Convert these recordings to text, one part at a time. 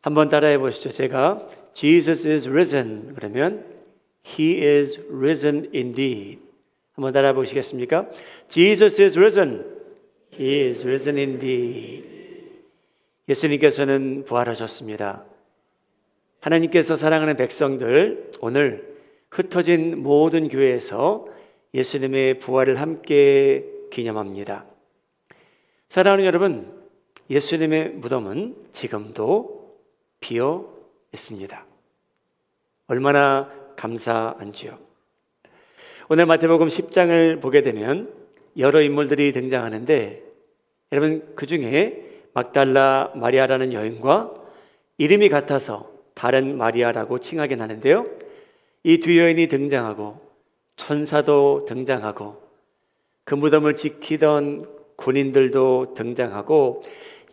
한번 따라해 보시죠. 제가 Jesus is risen 그러면 He is risen indeed. 한번 따라해 보시겠습니까? Jesus is risen. He is risen indeed. 예수님께서는 부활하셨습니다. 하나님께서 사랑하는 백성들, 오늘 흩어진 모든 교회에서 예수님의 부활을 함께 기념합니다. 사랑하는 여러분, 예수님의 무덤은 지금도 비어 있습니다. 얼마나 감사한지요. 오늘 마태복음 10장을 보게 되면 여러 인물들이 등장하는데, 여러분 그 중에 막달라 마리아라는 여인과 이름이 같아서 다른 마리아라고 칭하긴 하는데요, 이 두 여인이 등장하고 천사도 등장하고 그 무덤을 지키던 군인들도 등장하고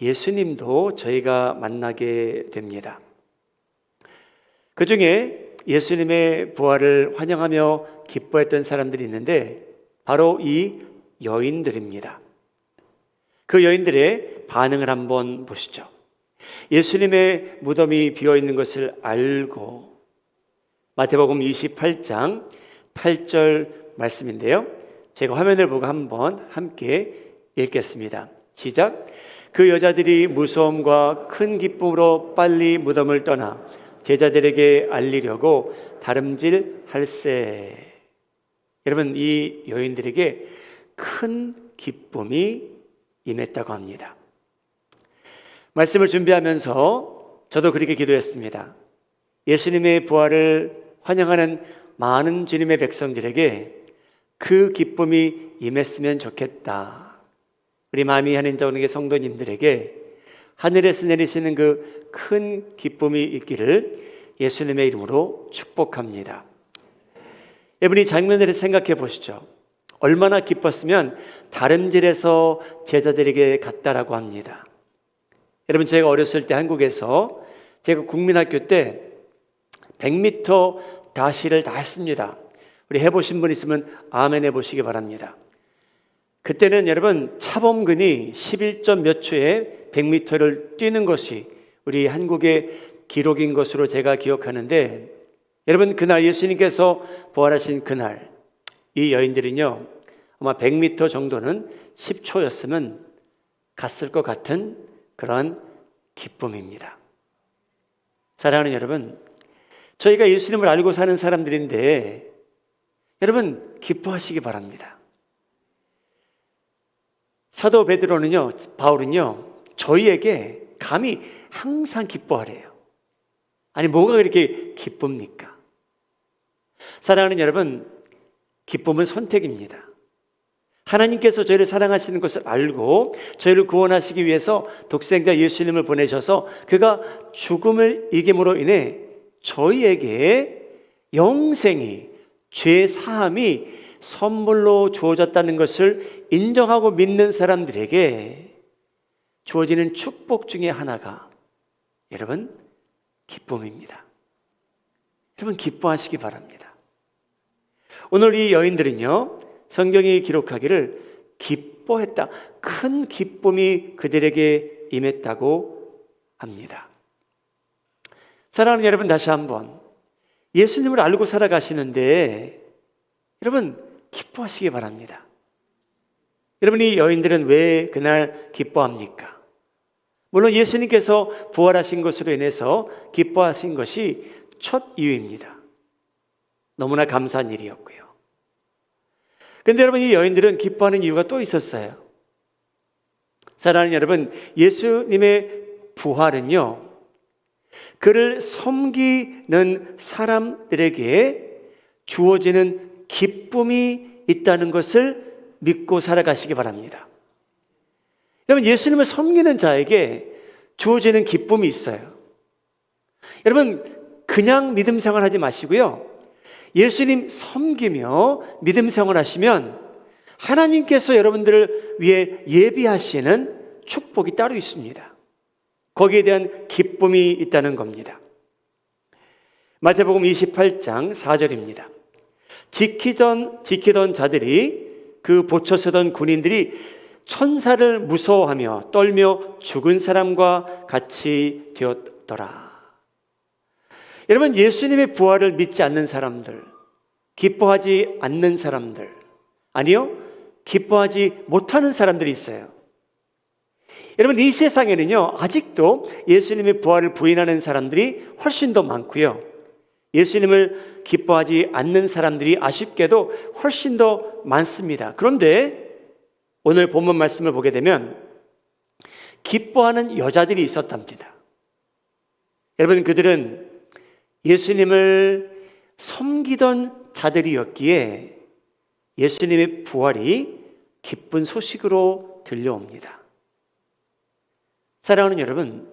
예수님도 저희가 만나게 됩니다. 그 중에 예수님의 부활을 환영하며 기뻐했던 사람들이 있는데 바로 이 여인들입니다. 그 여인들의 반응을 한번 보시죠. 예수님의 무덤이 비어있는 것을 알고, 마태복음 28장 8절 말씀인데요, 제가 화면을 보고 한번 함께 읽겠습니다. 시작. 그 여자들이 무서움과 큰 기쁨으로 빨리 무덤을 떠나 제자들에게 알리려고 다름질할세. 여러분, 이 여인들에게 큰 기쁨이 임했다고 합니다. 말씀을 준비하면서 저도 그렇게 기도했습니다. 예수님의 부활을 환영하는 많은 주님의 백성들에게 그 기쁨이 임했으면 좋겠다. 우리 마음이 한인정의 성도님들에게 하늘에서 내리시는 그 큰 기쁨이 있기를 예수님의 이름으로 축복합니다. 여러분, 이 장면을 생각해 보시죠. 얼마나 기뻤으면 다름질해서 제자들에게 갔다라고 합니다. 여러분, 제가 어렸을 때 한국에서 제가 국민학교 때 100m 다시를 다 했습니다. 우리 해보신 분 있으면 아멘 해보시기 바랍니다. 그때는 여러분 차범근이 11점 몇 초에 100m를 뛰는 것이 우리 한국의 기록인 것으로 제가 기억하는데, 여러분 그날 예수님께서 부활하신 그날 이 여인들은요 아마 100m 정도는 10초였으면 갔을 것 같은 그런 기쁨입니다. 사랑하는 여러분, 저희가 예수님을 알고 사는 사람들인데 여러분 기뻐하시기 바랍니다. 사도 베드로는요, 바울은요, 저희에게 감히 항상 기뻐하래요. 아니 뭐가 그렇게 기쁩니까? 사랑하는 여러분, 기쁨은 선택입니다. 하나님께서 저희를 사랑하시는 것을 알고 저희를 구원하시기 위해서 독생자 예수님을 보내셔서 그가 죽음을 이김으로 인해 저희에게 영생이, 죄 사함이 선물로 주어졌다는 것을 인정하고 믿는 사람들에게 주어지는 축복 중에 하나가 여러분 기쁨입니다. 여러분 기뻐하시기 바랍니다. 오늘 이 여인들은요 성경이 기록하기를 기뻐했다, 큰 기쁨이 그들에게 임했다고 합니다. 사랑하는 여러분, 다시 한번 예수님을 알고 살아가시는데 여러분 기뻐하시기 바랍니다. 여러분, 이 여인들은 왜 그날 기뻐합니까? 물론 예수님께서 부활하신 것으로 인해서 기뻐하신 것이 첫 이유입니다. 너무나 감사한 일이었고요. 그런데 여러분, 이 여인들은 기뻐하는 이유가 또 있었어요. 사랑하는 여러분, 예수님의 부활은요 그를 섬기는 사람들에게 주어지는 기쁨이 있다는 것을 믿고 살아가시기 바랍니다. 여러분, 예수님을 섬기는 자에게 주어지는 기쁨이 있어요. 여러분, 그냥 믿음 생활하지 마시고요, 예수님 섬기며 믿음 생활하시면 하나님께서 여러분들을 위해 예비하시는 축복이 따로 있습니다. 거기에 대한 기쁨이 있다는 겁니다. 마태복음 28장 4절입니다. 지키던 자들이, 그 보쳐 서던 군인들이 천사를 무서워하며 떨며 죽은 사람과 같이 되었더라. 여러분, 예수님의 부활을 믿지 않는 사람들, 기뻐하지 않는 사람들, 아니요, 기뻐하지 못하는 사람들이 있어요. 여러분, 이 세상에는요, 아직도 예수님의 부활을 부인하는 사람들이 훨씬 더 많고요, 예수님을 기뻐하지 않는 사람들이 아쉽게도 훨씬 더 많습니다. 그런데 오늘 본문 말씀을 보게 되면 기뻐하는 여자들이 있었답니다. 여러분, 그들은 예수님을 섬기던 자들이었기에 예수님의 부활이 기쁜 소식으로 들려옵니다. 사랑하는 여러분,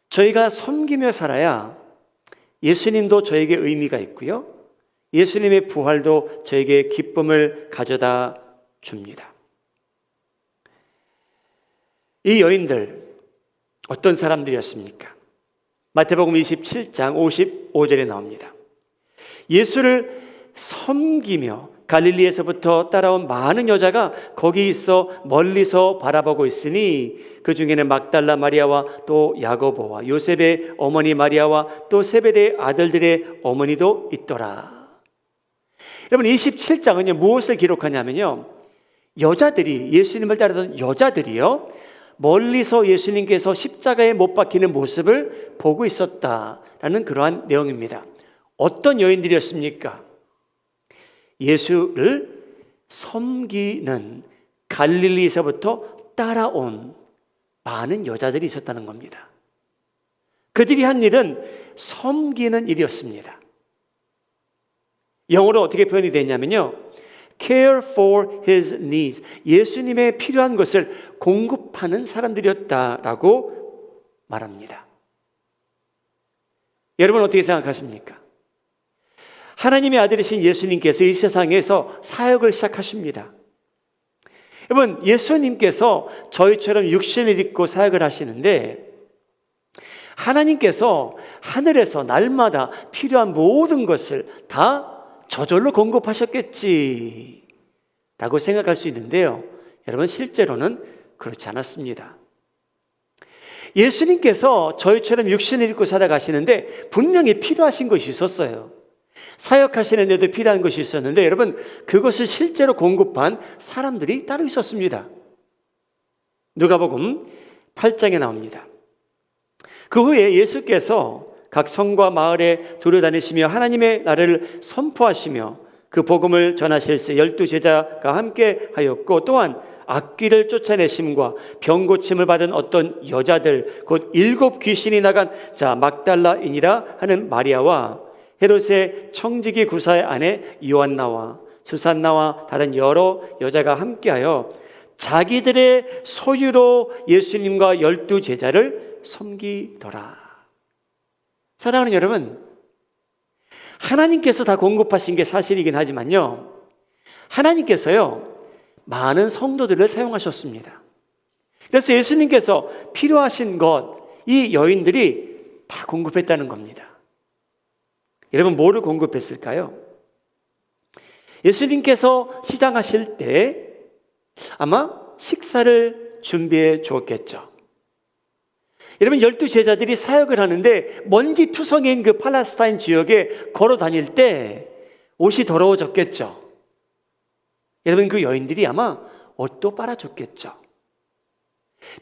저희가 섬기며 살아야 예수님도 저에게 의미가 있고요, 예수님의 부활도 저에게 기쁨을 가져다 줍니다. 이 여인들 어떤 사람들이었습니까? 마태복음 27장 55절에 나옵니다. 예수를 섬기며 갈릴리에서부터 따라온 많은 여자가 거기 있어 멀리서 바라보고 있으니 그 중에는 막달라 마리아와 또 야고보와 요셉의 어머니 마리아와 또 세베대의 아들들의 어머니도 있더라. 여러분, 27장은요 무엇을 기록하냐면요, 여자들이, 예수님을 따르던 여자들이요, 멀리서 예수님께서 십자가에 못 박히는 모습을 보고 있었다라는 그러한 내용입니다. 어떤 여인들이었습니까? 예수를 섬기는 갈릴리에서부터 따라온 많은 여자들이 있었다는 겁니다. 그들이 한 일은 섬기는 일이었습니다. 영어로 어떻게 표현이 되냐면요, care for his needs, 예수님의 필요한 것을 공급하는 사람들이었다라고 말합니다. 여러분, 어떻게 생각하십니까? 하나님의 아들이신 예수님께서 이 세상에서 사역을 시작하십니다. 여러분, 예수님께서 저희처럼 육신을 입고 사역을 하시는데 하나님께서 하늘에서 날마다 필요한 모든 것을 다 저절로 공급하셨겠지 라고 생각할 수 있는데요, 여러분, 실제로는 그렇지 않았습니다. 예수님께서 저희처럼 육신을 입고 살아가시는데 분명히 필요하신 것이 있었어요. 사역하시는 데도 필요한 것이 있었는데 여러분, 그것을 실제로 공급한 사람들이 따로 있었습니다. 누가복음 8장에 나옵니다. 그 후에 예수께서 각 성과 마을에 두루다니시며 하나님의 나라를 선포하시며 그 복음을 전하실세 12 제자가 함께 하였고, 또한 악귀를 쫓아내심과 병 고침을 받은 어떤 여자들, 곧 7 귀신이 나간 자 막달라인이라 하는 마리아와 헤롯의 청지기 구사의 아내 요한나와 수산나와 다른 여러 여자가 함께하여 자기들의 소유로 예수님과 12 제자를 섬기더라. 사랑하는 여러분, 하나님께서 다 공급하신 게 사실이긴 하지만요, 하나님께서요 많은 성도들을 사용하셨습니다. 그래서 예수님께서 필요하신 것, 이 여인들이 다 공급했다는 겁니다. 여러분, 뭐를 공급했을까요? 예수님께서 시장하실 때 아마 식사를 준비해 주었겠죠. 여러분, 12 제자들이 사역을 하는데 먼지 투성이인 그 팔레스타인 지역에 걸어 다닐 때 옷이 더러워졌겠죠. 여러분, 그 여인들이 아마 옷도 빨아줬겠죠.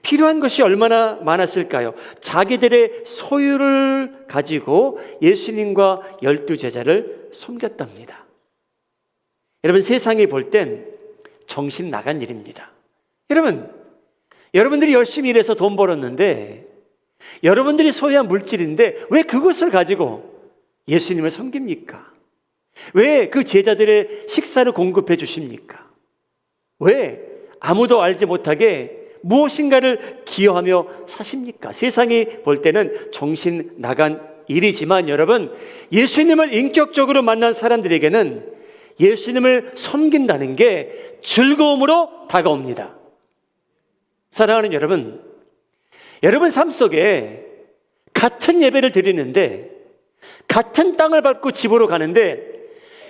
필요한 것이 얼마나 많았을까요? 자기들의 소유를 가지고 예수님과 12 제자를 섬겼답니다. 여러분, 세상이 볼 땐 정신 나간 일입니다. 여러분, 여러분들이 열심히 일해서 돈 벌었는데, 여러분들이 소유한 물질인데 왜 그것을 가지고 예수님을 섬깁니까? 왜 그 제자들의 식사를 공급해 주십니까? 왜 아무도 알지 못하게 무엇인가를 기여하며 사십니까? 세상이 볼 때는 정신 나간 일이지만 여러분, 예수님을 인격적으로 만난 사람들에게는 예수님을 섬긴다는 게 즐거움으로 다가옵니다. 사랑하는 여러분, 여러분 삶 속에 같은 예배를 드리는데, 같은 땅을 밟고 집으로 가는데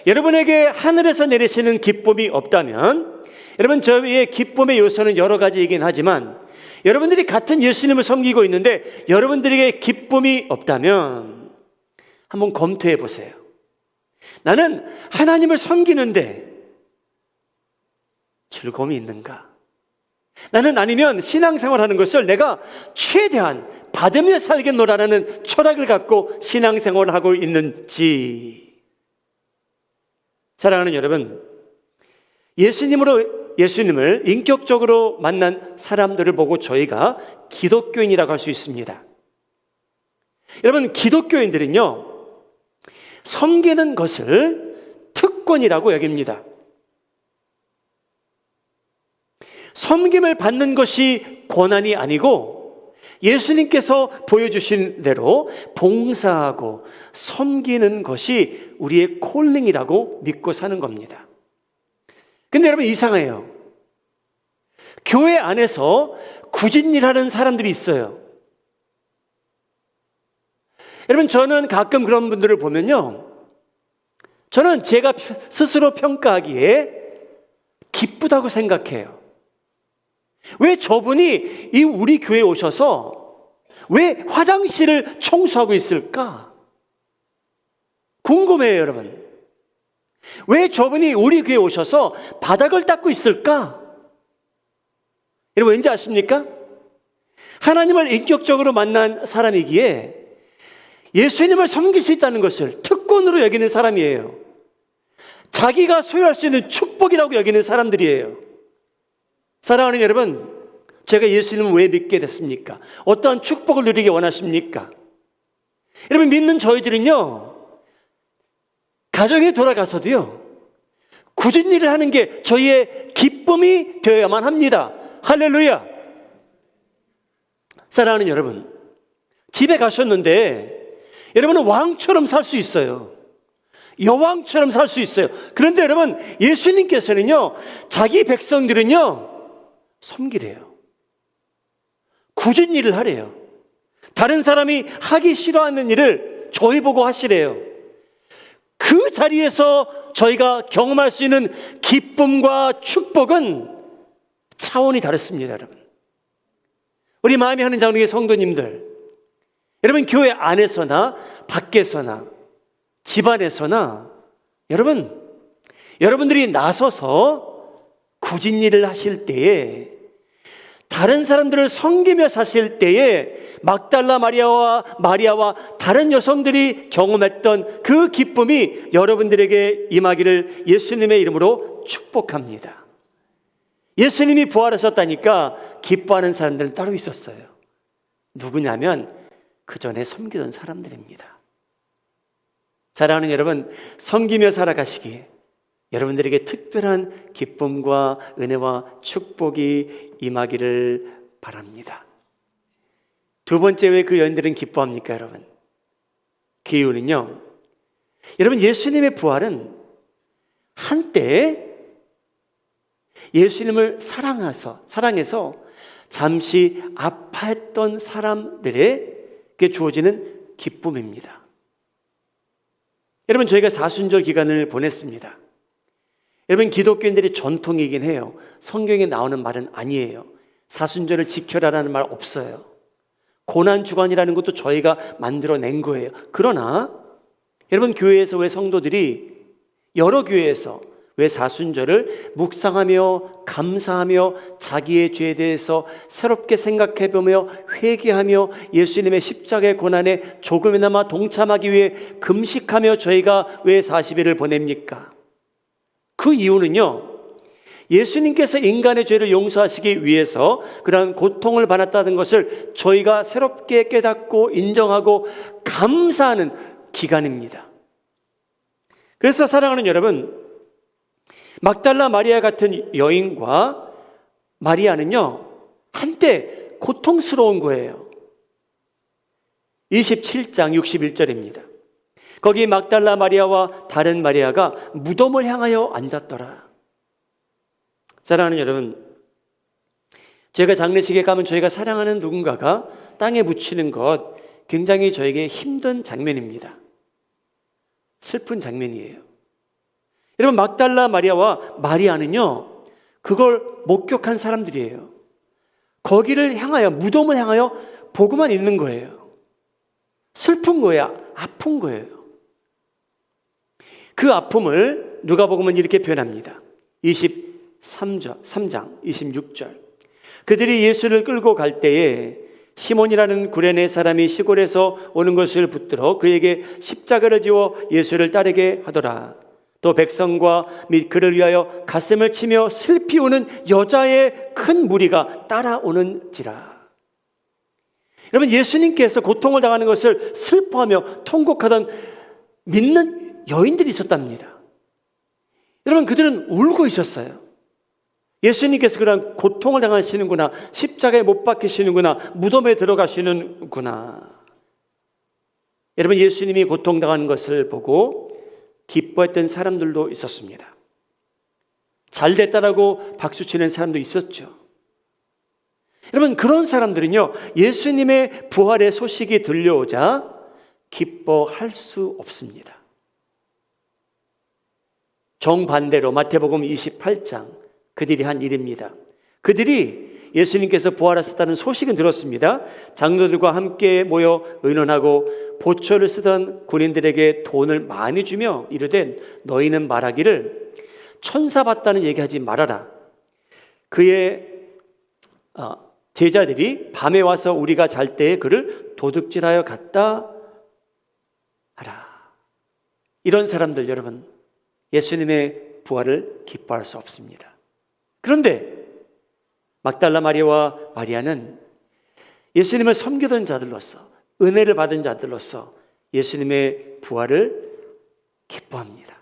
여러분에게 하늘에서 내리시는 기쁨이 없다면, 여러분 저희의 기쁨의 요소는 여러 가지이긴 하지만 여러분들이 같은 예수님을 섬기고 있는데 여러분들에게 기쁨이 없다면 한번 검토해 보세요. 나는 하나님을 섬기는데 즐거움이 있는가? 나는 아니면 신앙생활하는 것을 내가 최대한 받으며 살겠노라라는 철학을 갖고 신앙생활을 하고 있는지. 사랑하는 여러분, 예수님을 인격적으로 만난 사람들을 보고 저희가 기독교인이라고 할 수 있습니다. 여러분, 기독교인들은요, 섬기는 것을 특권이라고 여깁니다. 섬김을 받는 것이 권한이 아니고 예수님께서 보여주신 대로 봉사하고 섬기는 것이 우리의 콜링이라고 믿고 사는 겁니다. 근데 여러분 이상해요. 교회 안에서 구진일하는 사람들이 있어요. 여러분 저는 가끔 그런 분들을 보면요, 저는 제가 스스로 평가하기에 기쁘다고 생각해요. 왜 저분이 우리 교회에 오셔서 왜 화장실을 청소하고 있을까? 궁금해요, 여러분. 왜 저분이 우리 교회에 오셔서 바닥을 닦고 있을까? 여러분 왠지 아십니까? 하나님을 인격적으로 만난 사람이기에 예수님을 섬길 수 있다는 것을 특권으로 여기는 사람이에요. 자기가 소유할 수 있는 축복이라고 여기는 사람들이에요. 사랑하는 여러분, 제가 예수님을 왜 믿게 됐습니까? 어떠한 축복을 누리기 원하십니까? 여러분 믿는 저희들은요, 가정에 돌아가서도요, 굳은 일을 하는 게 저희의 기쁨이 되어야만 합니다. 할렐루야. 사랑하는 여러분, 집에 가셨는데 여러분은 왕처럼 살 수 있어요. 여왕처럼 살 수 있어요. 그런데 여러분 예수님께서는요, 자기 백성들은요 섬기래요. 굳은 일을 하래요. 다른 사람이 하기 싫어하는 일을 저희 보고 하시래요. 그 자리에서 저희가 경험할 수 있는 기쁨과 축복은 차원이 다릅니다. 여러분, 우리 마음이 하는 장로의 성도님들, 여러분 교회 안에서나 밖에서나 집안에서나 여러분들이 나서서 굳은 일을 하실 때에, 다른 사람들을 섬기며 사실 때에 막달라 마리아와 다른 여성들이 경험했던 그 기쁨이 여러분들에게 임하기를 예수님의 이름으로 축복합니다. 예수님이 부활하셨다니까 기뻐하는 사람들은 따로 있었어요. 누구냐면 그 전에 섬기던 사람들입니다. 사랑하는 여러분, 섬기며 살아가시기에 여러분들에게 특별한 기쁨과 은혜와 축복이 임하기를 바랍니다. 두 번째, 왜 그 여인들은 기뻐합니까, 여러분? 그 이유는요, 여러분 예수님의 부활은 한때 예수님을 사랑해서 잠시 아파했던 사람들에게 주어지는 기쁨입니다. 여러분 저희가 사순절 기간을 보냈습니다. 여러분 기독교인들의 전통이긴 해요. 성경에 나오는 말은 아니에요. 사순절을 지켜라라는 말 없어요. 고난주간이라는 것도 저희가 만들어낸 거예요. 그러나 여러분 교회에서 왜 성도들이 여러 교회에서 왜 사순절을 묵상하며 감사하며 자기의 죄에 대해서 새롭게 생각해보며 회개하며 예수님의 십자가의 고난에 조금이나마 동참하기 위해 금식하며 저희가 왜 40일을 보냅니까? 그 이유는요, 예수님께서 인간의 죄를 용서하시기 위해서 그러한 고통을 받았다는 것을 저희가 새롭게 깨닫고 인정하고 감사하는 기간입니다. 그래서 사랑하는 여러분, 막달라 마리아 같은 여인과 마리아는요 한때 고통스러운 거예요. 27장 61절입니다. 거기 막달라 마리아와 다른 마리아가 무덤을 향하여 앉았더라. 사랑하는 여러분, 제가 장례식에 가면 저희가 사랑하는 누군가가 땅에 묻히는 것 굉장히 저에게 힘든 장면입니다. 슬픈 장면이에요. 여러분, 막달라 마리아와 마리아는요, 그걸 목격한 사람들이에요. 거기를 향하여, 무덤을 향하여 보고만 있는 거예요. 슬픈 거예요. 아픈 거예요. 그 아픔을 누가복음은 이렇게 표현합니다. 3장 26절. 그들이 예수를 끌고 갈 때에 시몬이라는 구레네 사람이 시골에서 오는 것을 붙들어 그에게 십자가를 지워 예수를 따르게 하더라. 또 백성과 및 그를 위하여 가슴을 치며 슬피 우는 여자의 큰 무리가 따라오는지라. 여러분, 예수님께서 고통을 당하는 것을 슬퍼하며 통곡하던 믿는 여인들이 있었답니다. 여러분, 그들은 울고 있었어요. 예수님께서 그런 고통을 당하시는구나, 십자가에 못 박히시는구나, 무덤에 들어가시는구나. 여러분, 예수님이 고통당하는 것을 보고 기뻐했던 사람들도 있었습니다. 잘 됐다라고 박수치는 사람도 있었죠. 여러분, 그런 사람들은요, 예수님의 부활의 소식이 들려오자 기뻐할 수 없습니다. 정반대로 마태복음 28장 그들이 한 일입니다. 그들이 예수님께서 부활하셨다는 소식은 들었습니다. 장로들과 함께 모여 의논하고 보초를 쓰던 군인들에게 돈을 많이 주며 이르되 너희는 말하기를 천사 봤다는 얘기하지 말아라. 그의 제자들이 밤에 와서 우리가 잘 때에 그를 도둑질하여 갔다 하라. 이런 사람들, 여러분, 예수님의 부활을 기뻐할 수 없습니다. 그런데 막달라 마리아와 마리아는 예수님을 섬기던 자들로서, 은혜를 받은 자들로서 예수님의 부활을 기뻐합니다.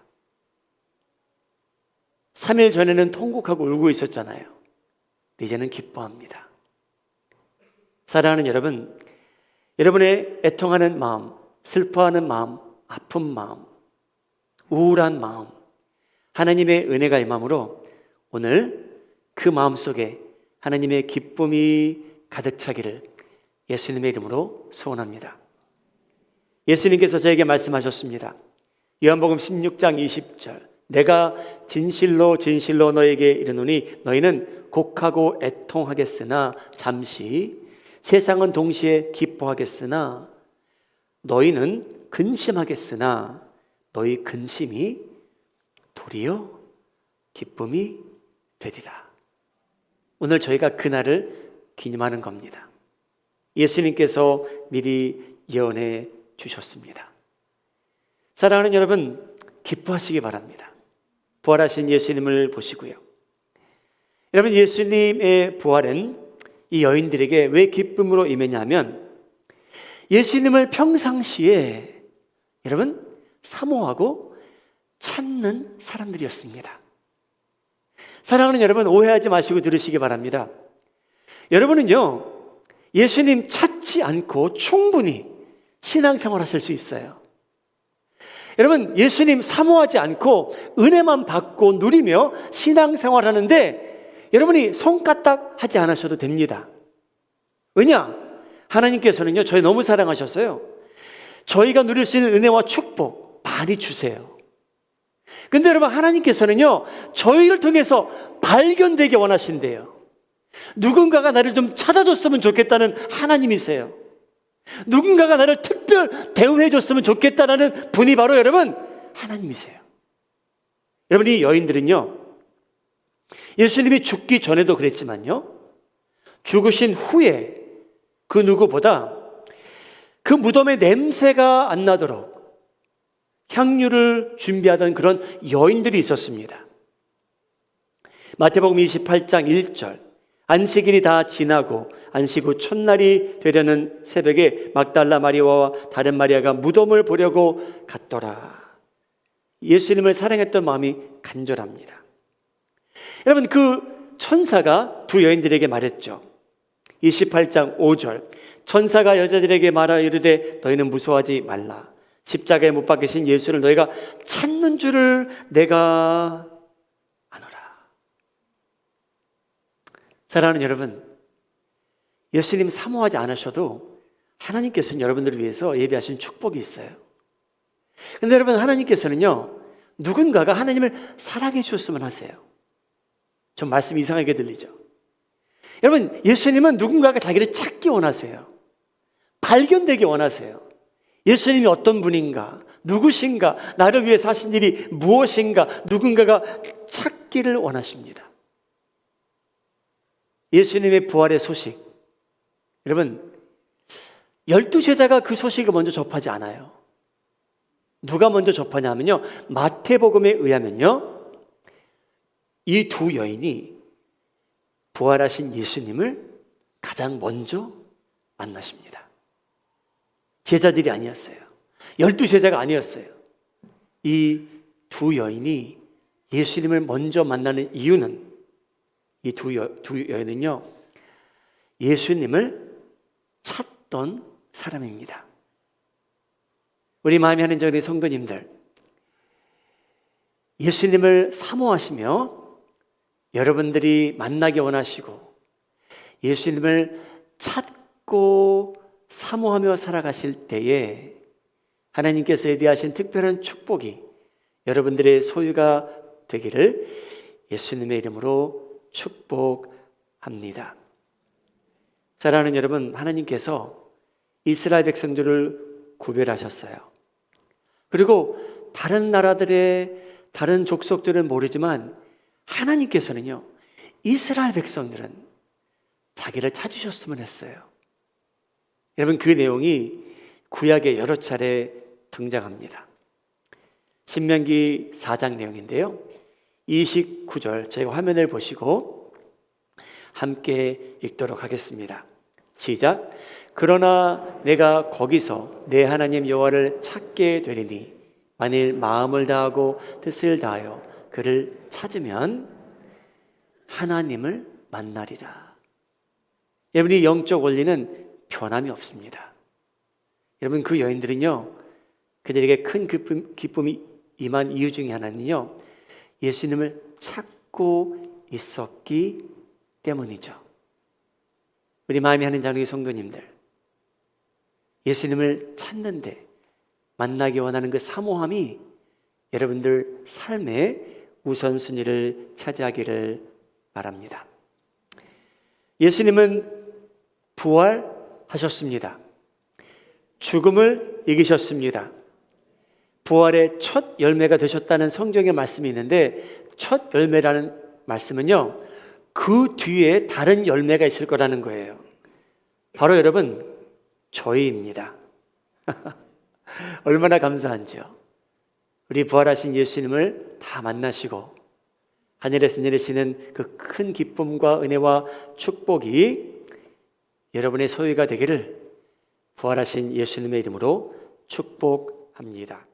3일 전에는 통곡하고 울고 있었잖아요. 이제는 기뻐합니다. 사랑하는 여러분, 여러분의 애통하는 마음, 슬퍼하는 마음, 아픈 마음, 우울한 마음, 하나님의 은혜가 임함으로 오늘 그 마음 속에 하나님의 기쁨이 가득 차기를 예수님의 이름으로 소원합니다. 예수님께서 저에게 말씀하셨습니다. 요한복음 16장 20절. 내가 진실로 진실로 너에게 이르노니 너희는 곡하고 애통하겠으나 잠시, 세상은 동시에 기뻐하겠으나 너희는 근심하겠으나 너희 근심이 도리어 기쁨이 되리라. 오늘 저희가 그날을 기념하는 겁니다. 예수님께서 미리 예언해 주셨습니다. 사랑하는 여러분, 기뻐하시기 바랍니다. 부활하신 예수님을 보시고요. 여러분, 예수님의 부활은 이 여인들에게 왜 기쁨으로 임했냐면 예수님을 평상시에 여러분 사모하고 찾는 사람들이었습니다. 사랑하는 여러분, 오해하지 마시고 들으시기 바랍니다. 여러분은요, 예수님 찾지 않고 충분히 신앙생활 하실 수 있어요. 여러분, 예수님 사모하지 않고 은혜만 받고 누리며 신앙생활 하는데 여러분이 손까딱 하지 않으셔도 됩니다. 왜냐? 하나님께서는요, 저희 너무 사랑하셨어요. 저희가 누릴 수 있는 은혜와 축복 많이 주세요. 근데 여러분, 하나님께서는요, 저희를 통해서 발견되게 원하신대요. 누군가가 나를 좀 찾아줬으면 좋겠다는 하나님이세요. 누군가가 나를 특별 대우해 줬으면 좋겠다는 분이 바로 여러분 하나님이세요. 여러분, 이 여인들은요, 예수님이 죽기 전에도 그랬지만요, 죽으신 후에 그 누구보다 그 무덤의 냄새가 안 나도록 향유를 준비하던 그런 여인들이 있었습니다. 마태복음 28장 1절. 안식일이 다 지나고 안식 후 첫날이 되려는 새벽에 막달라 마리아와 다른 마리아가 무덤을 보려고 갔더라. 예수님을 사랑했던 마음이 간절합니다. 여러분, 그 천사가 두 여인들에게 말했죠. 28장 5절. 천사가 여자들에게 말하 이르되 너희는 무서워하지 말라. 십자가에 못 박히신 예수를 너희가 찾는 줄을 내가 아노라. 사랑하는 여러분, 예수님 사모하지 않으셔도 하나님께서는 여러분들을 위해서 예비하신 축복이 있어요. 그런데 여러분, 하나님께서는요, 누군가가 하나님을 사랑해 주었으면 하세요. 좀 말씀이 이상하게 들리죠? 여러분, 예수님은 누군가가 자기를 찾기 원하세요. 발견되기 원하세요. 예수님이 어떤 분인가, 누구신가, 나를 위해 사신 일이 무엇인가, 누군가가 찾기를 원하십니다. 예수님의 부활의 소식, 여러분 12제자가 그 소식을 먼저 접하지 않아요. 누가 먼저 접하냐면요, 마태복음에 의하면요, 이 두 여인이 부활하신 예수님을 가장 먼저 만나십니다. 제자들이 아니었어요. 12제자가 아니었어요. 이 두 여인이 예수님을 먼저 만나는 이유는, 이 두 여인은요, 예수님을 찾던 사람입니다. 우리 마음이 하는 저희 성도님들, 예수님을 사모하시며 여러분들이 만나기 원하시고 예수님을 찾고 사모하며 살아가실 때에 하나님께서 예비하신 특별한 축복이 여러분들의 소유가 되기를 예수님의 이름으로 축복합니다. 사랑하는 여러분, 하나님께서 이스라엘 백성들을 구별하셨어요. 그리고 다른 나라들의 다른 족속들은 모르지만 하나님께서는요, 이스라엘 백성들은 자기를 찾으셨으면 했어요. 여러분, 그 내용이 구약에 여러 차례 등장합니다. 신명기 4장 내용인데요, 29절 저희가 화면을 보시고 함께 읽도록 하겠습니다. 시작. 그러나 내가 거기서 내 하나님 여호와를 찾게 되리니 만일 마음을 다하고 뜻을 다하여 그를 찾으면 하나님을 만나리라. 여러분이 영적 원리는 변함이 없습니다. 여러분, 그 여인들은요, 그들에게 큰 기쁨이 임한 이유 중에 하나는요, 예수님을 찾고 있었기 때문이죠. 우리 마음이 하는 자녀의 성도님들, 예수님을 찾는데 만나기 원하는 그 사모함이 여러분들 삶의 우선순위를 차지하기를 바랍니다. 예수님은 부활하셨습니다. 죽음을 이기셨습니다. 부활의 첫 열매가 되셨다는 성경의 말씀이 있는데, 첫 열매라는 말씀은요, 그 뒤에 다른 열매가 있을 거라는 거예요. 바로 여러분, 저희입니다. 얼마나 감사한지요. 우리 부활하신 예수님을 다 만나시고 하늘에서 내리시는 그 큰 기쁨과 은혜와 축복이 여러분의 소유가 되기를 부활하신 예수님의 이름으로 축복합니다.